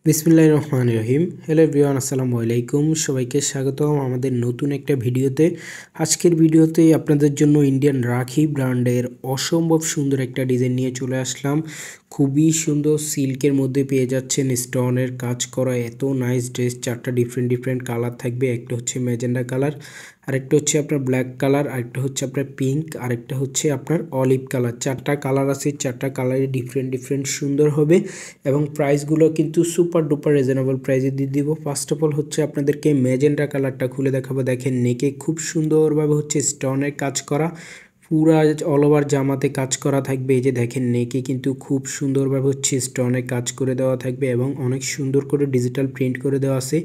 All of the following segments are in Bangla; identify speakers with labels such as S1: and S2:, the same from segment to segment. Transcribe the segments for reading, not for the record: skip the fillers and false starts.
S1: বিসমিল্লাহির রহমানির রহিম। হ্যালো এভরিওয়ান, আসসালামু আলাইকুম। সবাইকে স্বাগতম আমাদের নতুন একটা ভিডিওতে। আজকের ভিডিওতে আপনাদের জন্য ইন্ডিয়ান রাখি ব্র্যান্ডের অসম্ভব সুন্দর একটা ডিজাইন নিয়ে চলে আসলাম। খুবই সুন্দর সিল্কের মধ্যে পেয়ে যাচ্ছেন স্টোনের কাজ করা এত নাইস ড্রেস। চারটা ডিফারেন্ট কালার থাকবে। একটা হচ্ছে ম্যাজেন্ডা কালার, আরেকটা হচ্ছে আপনার ব্ল্যাক কালার, আরেকটা হচ্ছে আপনার পিঙ্ক, আরেকটা হচ্ছে আপনার অলিভ কালার। চারটা কালার আছে, চারটা কালারে ডিফারেন্ট সুন্দর হবে এবং প্রাইসগুলো কিন্তু সুপার ডুপার রিজনেবল প্রাইসে দিয়ে দিব। ফার্স্ট অফ অল হচ্ছে আপনাদেরকে ম্যাজেন্ডা কালারটা খুলে দেখাবো। দেখেন নেকে খুব সুন্দরভাবে হচ্ছে স্টোনের কাজ করা, পুরা অল ওভার জামাতে কাজ করা থাকবে। এই যে দেখেন নেকে কিন্তু খুব সুন্দরভাবে হচ্ছে স্টোনের কাজ করে দেওয়া থাকবে এবং অনেক সুন্দর করে ডিজিটাল প্রিন্ট করে দেওয়া আছে।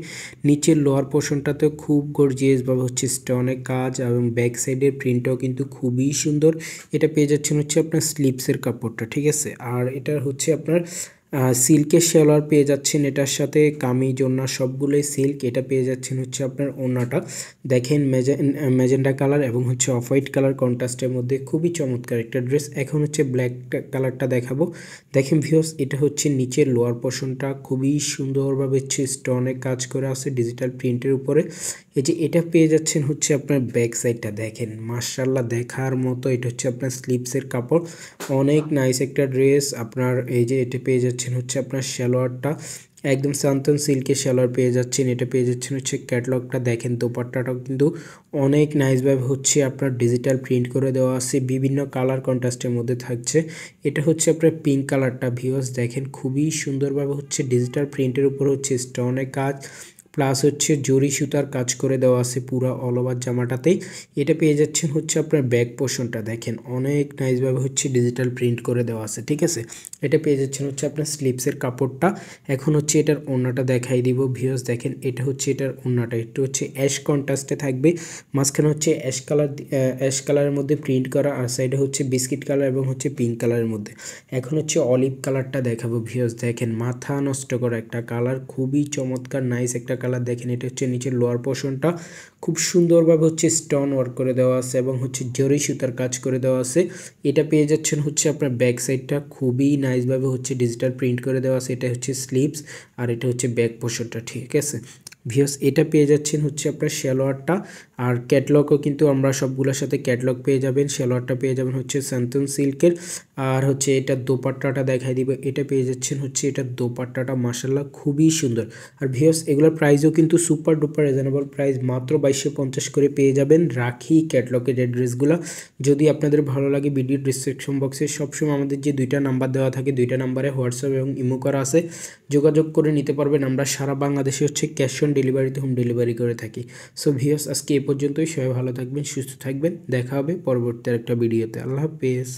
S1: নিচের লোয়ার পোর্শনটাতে খুব গর্জিয়াসভাবে হচ্ছে স্টোনের কাজ এবং ব্যাক সাইডের প্রিন্টটাও কিন্তু খুবই সুন্দর। এটা পেয়ে যাচ্ছেন হচ্ছে আপনার স্লিপসের কাপড়টা, ঠিক আছে। আর এটা হচ্ছে আপনার সিল্কের শেলোয়ার পেয়ে যাচ্ছেন এটার সাথে, কামিজ ওড়না সবগুলোই সিল্ক। এটা পেয়ে যাচ্ছেন হচ্ছে আপনার ওড়নাটা দেখেন ম্যাজেন্ডা কালার এবং হচ্ছে অফ হোয়াইট কালার কন্ট্রাস্টের মধ্যে, খুবই চমৎকার একটা ড্রেস। এখন হচ্ছে ব্ল্যাক কালারটা দেখাবো। দেখেন ভিউয়ার্স, এটা হচ্ছে নিচের লোয়ার পোর্শনটা খুবই সুন্দরভাবে হচ্ছে স্টোনে কাজ করে আছে ডিজিটাল প্রিন্টের উপরে। এই যে এটা পেয়ে যাচ্ছেন হচ্ছে আপনার ব্যাক সাইডটা দেখেন মাশাআল্লাহ দেখার মতো। এটা হচ্ছে আপনার স্লিপসের কাপড়, অনেক নাইস একটা ড্রেস আপনার। এই যে এটা পেয়ে যাচ্ছেন হচ্ছে আপনার সালোয়ারটা একদম সান্তন সিল্কের সালোয়ার পেয়ে যাচ্ছেন। এটা পেয়ে যাচ্ছেন হচ্ছে ক্যাটলগটা দেখেন, দোপাট্টাটাও কিন্তু অনেক নাইসভাবে হচ্ছে আপনার ডিজিটাল প্রিন্ট করে দেওয়া আছে, বিভিন্ন কালার কন্ট্রাস্টের মধ্যে থাকছে। এটা হচ্ছে আপনার পিঙ্ক কালারটা ভিউয়ার্স, দেখেন খুবই সুন্দরভাবে হচ্ছে ডিজিটাল প্রিন্টের উপর হচ্ছে স্টোনের কাজ প্লাস হচ্ছে জরি সুতার কাজ করে দেওয়া আছে পুরো অল ওভার জামাটাতেই। এটা পেয়ে যাচ্ছেন হচ্ছে আপনার ব্যাক পোর্শনটা দেখেন অনেক নাইসভাবে হচ্ছে ডিজিটাল প্রিন্ট করে দেওয়া আছে, ঠিক আছে। এটা পেয়ে যাচ্ছেন হচ্ছে আপনার স্লিপসের কাপড়টা। এখন হচ্ছে এটার ওড়নাটা দেখাই দিব ভিউয়ার্স। দেখেন এটা হচ্ছে এটার ওড়নাটা, একটু হচ্ছে অ্যাশ কন্ট্রাস্টে থাকবে, মাঝখানে হচ্ছে অ্যাশ কালারের মধ্যে প্রিন্ট করা, আর সাইডে হচ্ছে বিস্কিট কালার এবং হচ্ছে পিঙ্ক কালারের মধ্যে। এখন হচ্ছে অলিভ কালারটা দেখাবো ভিউয়ার্স। দেখেন মাথা নষ্ট করা একটা কালার, খুবই চমৎকার নাইস একটা কালার। দেখেন এটা হচ্ছে নিচের লোয়ার পোর্শনটা খুব সুন্দরভাবে হচ্ছে স্টোন ওয়ার্ক করে দেওয়া আছে এবং হচ্ছে জরি সুতার কাজ করে দেওয়া আছে। এটা পেয়ে যাচ্ছেন হচ্ছে আপনার ব্যাক সাইডটা খুবই নাইসভাবে হচ্ছে ডিজিটাল প্রিন্ট করে দেওয়া আছে। এটা হচ্ছে স্লিভস আর এটা হচ্ছে ব্যাক পোর্শনটা, ঠিক আছে ভিউয়ার্স। এটা পেয়ে যাচ্ছেন হচ্ছে আপনার সালোয়ারটা, আর ক্যাটলগও কিন্তু আমরা সবগুলোর সাথে ক্যাটলগ পেয়ে যাবেন। সালোয়ারটা পেয়ে যাবেন হচ্ছে সান্তন সিল্কের, আর হচ্ছে এটার দোপাট্টাটা দেখাই দিব। এটা পেয়ে যাচ্ছেন হচ্ছে এটার দোপাট্টাটা মাশাআল্লাহ খুবই সুন্দর। আর ভিউয়ার্স এগুলোর প্রাইসও কিন্তু সুপার ডুপার রিজনেবল প্রাইস, মাত্র 2250 করে পেয়ে যাবেন রাখি ক্যাটলগের এই ড্রেসগুলো। যদি আপনাদের ভালো লাগে ভিডিও ডিসক্রিপশন বক্সে সবসময় আমাদের যে দুইটা নাম্বার দেওয়া থাকে, দুইটা নাম্বারে হোয়াটসঅ্যাপ এবং ইমো করা আছে, যোগাযোগ করে নিতে পারবেন। আমরা সারা বাংলাদেশে হচ্ছে ক্যাশ অন ডেলিভারিতে হোম ডেলিভারি করে থাকি। সো ভিউয়ার্স আজকে এ পর্যন্তই। সবাই ভালো থাকবেন, সুস্থ থাকবেন, দেখা হবে পরবর্তী আরেকটা ভিডিওতে। আল্লাহ হাফেজ।